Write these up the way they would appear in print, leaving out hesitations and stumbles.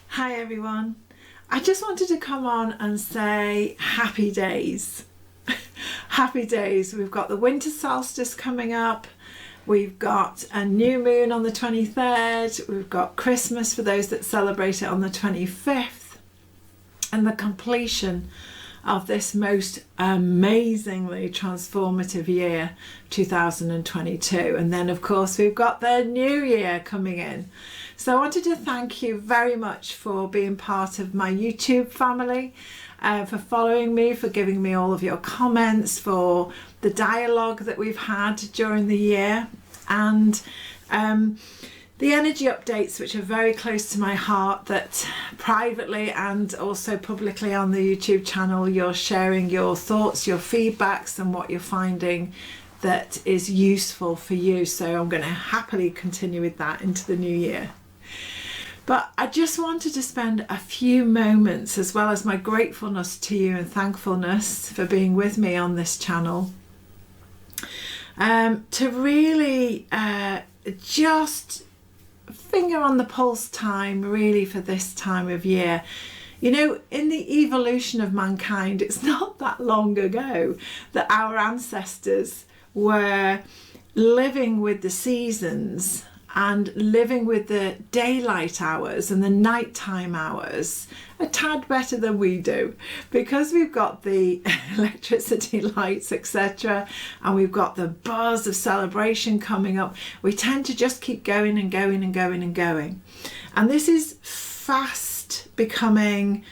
Hi everyone, I just wanted to come on and say happy days. Happy days. We've got the winter solstice coming up, we've got a new moon on the 23rd, we've got Christmas for those that celebrate it on the 25th, and the completion of this most amazingly transformative year 2022. And then of course we've got the new year coming in. So I wanted to thank you very much for being part of my YouTube family, for following me, for giving me all of your comments, for the dialogue that we've had during the year, and the energy updates, which are very close to my heart, that privately and also publicly on the YouTube channel you're sharing your thoughts, your feedbacks, and what you're finding that is useful for you. So I'm going to happily continue with that into the new year. But I just wanted to spend a few moments, as well as my gratefulness to you and thankfulness for being with me on this channel, to really just finger on the pulse time really for this time of year. You know, in the evolution of mankind, it's not that long ago that our ancestors were living with the seasons and living with the daylight hours and the nighttime hours a tad better than we do, because we've got the electricity, lights, etc., and we've got the buzz of celebration coming up. We tend to just keep going and going and going and going, and this is fast becoming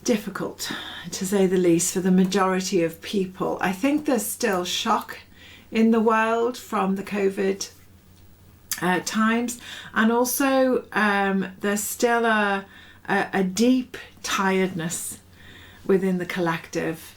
difficult, to say the least, for the majority of people. I think there's still shock in the world from the COVID times, and also there's still a deep tiredness within the collective.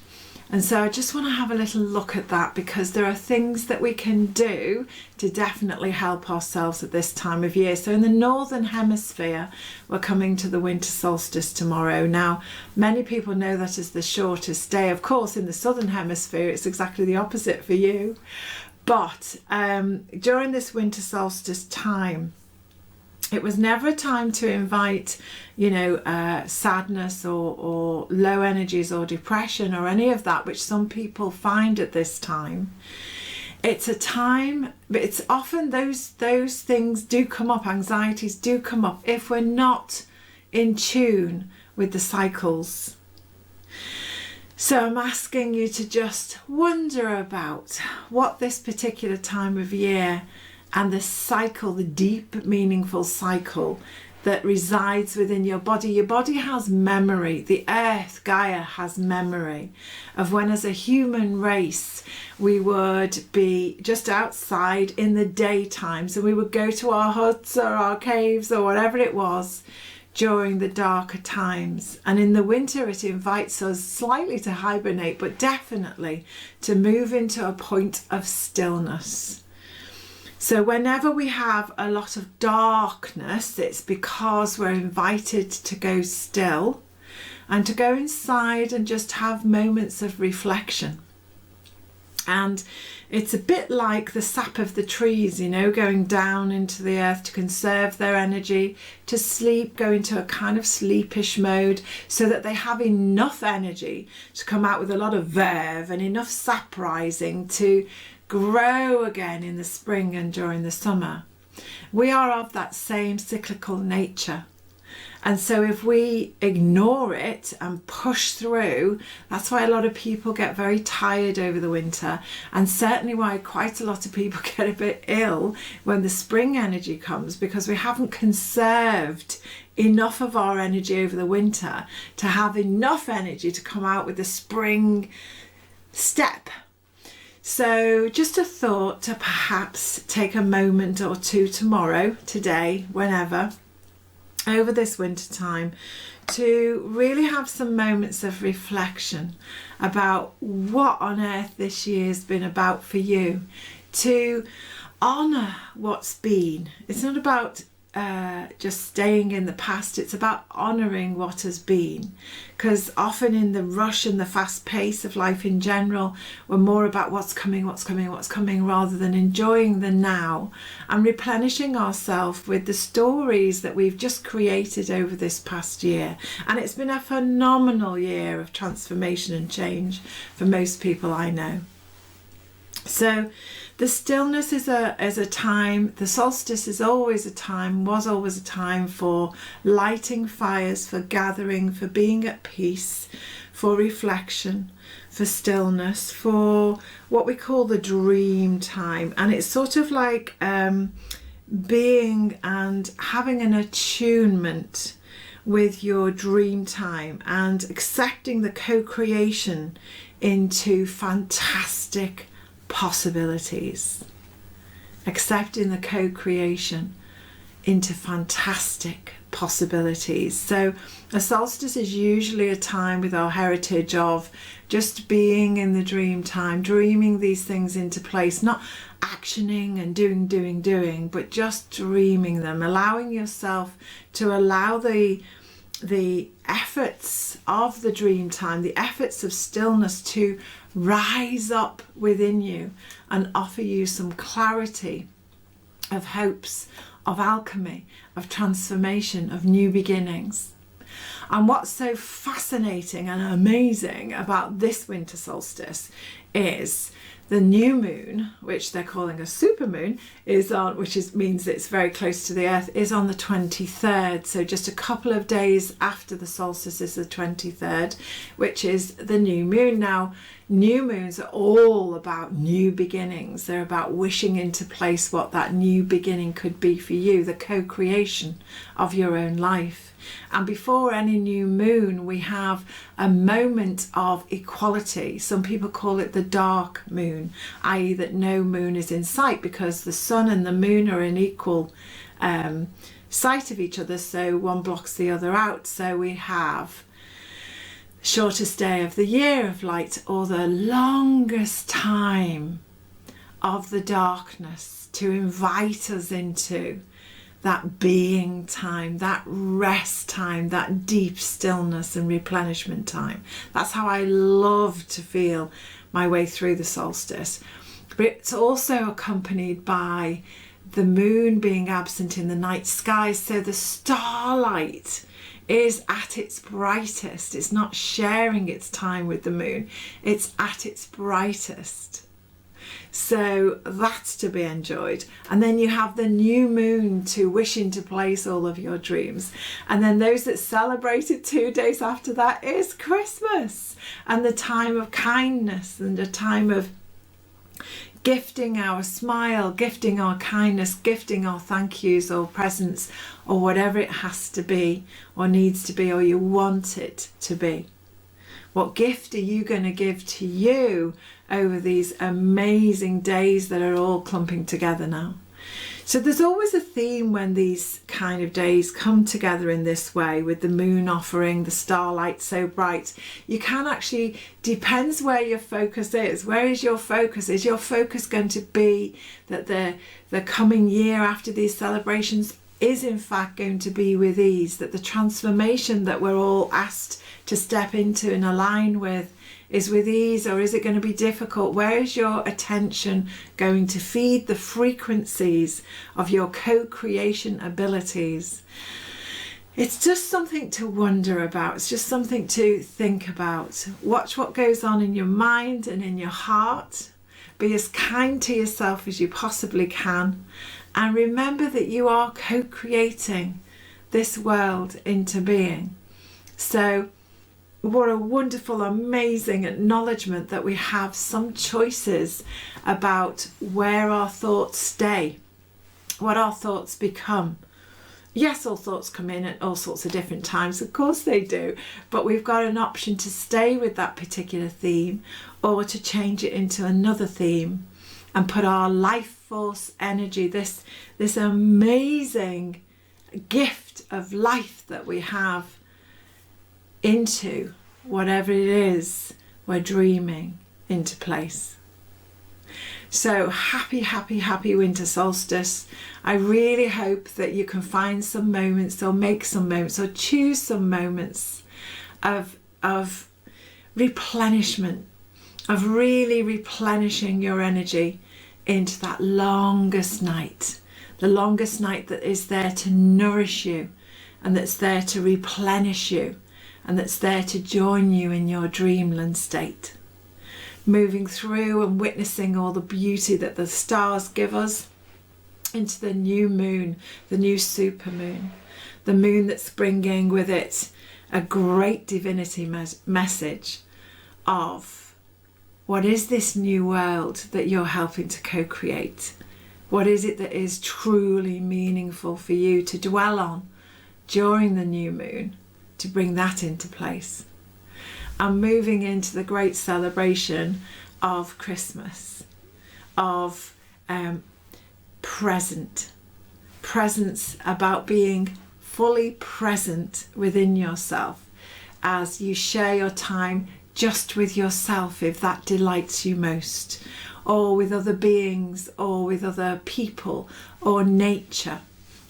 And so I just want to have a little look at that, because there are things that we can do to definitely help ourselves at this time of year. So in the Northern Hemisphere, we're coming to the winter solstice tomorrow. Now, many people know that as the shortest day. Of course, in the Southern Hemisphere, it's exactly the opposite for you. But during this winter solstice time, it was never a time to invite, you know, sadness or low energies or depression or any of that, which some people find at this time. It's a time, but it's often those things do come up, anxieties do come up, if we're not in tune with the cycles. So I'm asking you to just wonder about what this particular time of year and the cycle, the deep, meaningful cycle that resides within your body. Your body has memory. The earth, Gaia, has memory of when, as a human race, we would be just outside in the daytime. So we would go to our huts or our caves or whatever it was during the darker times. And in the winter, it invites us slightly to hibernate, but definitely to move into a point of stillness. So whenever we have a lot of darkness, it's because we're invited to go still and to go inside and just have moments of reflection. And it's a bit like the sap of the trees, you know, going down into the earth to conserve their energy, to sleep, go into a kind of sleepish mode so that they have enough energy to come out with a lot of verve and enough sap rising to grow again in the spring and during the summer. We are of that same cyclical nature. And so if we ignore it and push through, that's why a lot of people get very tired over the winter, and certainly why quite a lot of people get a bit ill when the spring energy comes, because we haven't conserved enough of our energy over the winter to have enough energy to come out with the spring step. So just a thought to perhaps take a moment or two tomorrow, today, whenever, over this winter time, to really have some moments of reflection about what on earth this year's been about for you, to honour what's been. It's not about just staying in the past. It's about honouring what has been, because often in the rush and the fast pace of life in general, we're more about what's coming, rather than enjoying the now and replenishing ourselves with the stories that we've just created over this past year. And it's been a phenomenal year of transformation and change for most people I know. So the stillness is a time, the solstice is always a time, was always a time for lighting fires, for gathering, for being at peace, for reflection, for stillness, for what we call the dream time. And it's sort of like being and having an attunement with your dream time and accepting the co-creation into fantastic possibilities, accepting the co-creation into fantastic possibilities. So a solstice is usually a time with our heritage of just being in the dream time, dreaming these things into place, not actioning and doing, but just dreaming them, allowing yourself to allow the efforts of the dream time, the efforts of stillness to rise up within you and offer you some clarity of hopes, of alchemy, of transformation, of new beginnings. And what's so fascinating and amazing about this winter solstice is the new moon, which they're calling a supermoon, is on, means it's very close to the earth, is on the 23rd. So just a couple of days after the solstice is the 23rd, which is the new moon. Now, new moons are all about new beginnings. They're about wishing into place what that new beginning could be for you, the co-creation of your own life. And before any new moon, we have a moment of equality. Some people call it the dark moon, i.e. that no moon is in sight because the sun and the moon are in equal sight of each other, so one blocks the other out. So we have the shortest day of the year of light, or the longest time of the darkness, to invite us into that being time, that rest time, that deep stillness and replenishment time. That's how I love to feel my way through the solstice. But it's also accompanied by the moon being absent in the night sky, so the starlight is at its brightest. It's not sharing its time with the moon, it's at its brightest. So that's to be enjoyed. And then you have the new moon to wish into place all of your dreams. And then those that celebrate it 2 days after that is Christmas, and the time of kindness and a time of gifting our smile, gifting our kindness, gifting our thank yous or presents or whatever it has to be or needs to be or you want it to be. What gift are you going to give to you over these amazing days that are all clumping together now? So there's always a theme when these kind of days come together in this way, with the moon offering the starlight so bright. You can actually, depends where your focus is. Where is your focus? Is your focus going to be that the coming year after these celebrations is in fact going to be with ease, that the transformation that we're all asked to step into and align with is with ease, or is it going to be difficult? Where is your attention going to feed the frequencies of your co-creation abilities? It's just something to wonder about. It's just something to think about. Watch what goes on in your mind and in your heart. Be as kind to yourself as you possibly can. And remember that you are co-creating this world into being. So what a wonderful, amazing acknowledgement that we have some choices about where our thoughts stay, what our thoughts become. Yes, all thoughts come in at all sorts of different times, of course they do, but we've got an option to stay with that particular theme or to change it into another theme and put our life force energy, this amazing gift of life that we have, into whatever it is we're dreaming into place. So happy winter solstice. I really hope that you can find some moments, or make some moments, or choose some moments of replenishment, of really replenishing your energy into that longest night, the longest night that is there to nourish you, and that's there to replenish you, and that's there to join you in your dreamland state. Moving through and witnessing all the beauty that the stars give us into the new moon, the new supermoon, the moon that's bringing with it a great divinity message of what is this new world that you're helping to co-create? What is it that is truly meaningful for you to dwell on during the new moon, to bring that into place? And moving into the great celebration of Christmas, of presence about being fully present within yourself as you share your time just with yourself, if that delights you most, or with other beings, or with other people, or nature,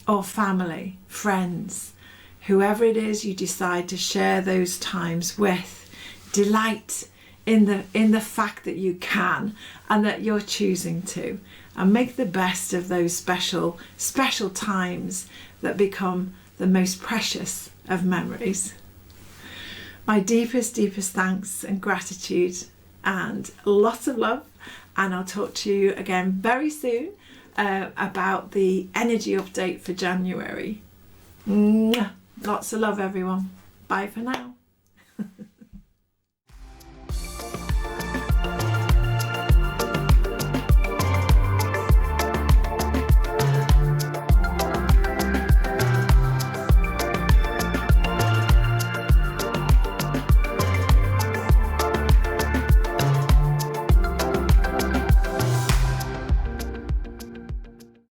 or family, friends, whoever it is you decide to share those times with. Delight in the fact that you can, and that you're choosing to, and make the best of those special times that become the most precious of memories. My deepest thanks and gratitude, and lots of love, and I'll talk to you again very soon about the energy update for January. Lots of love, everyone. Bye for now.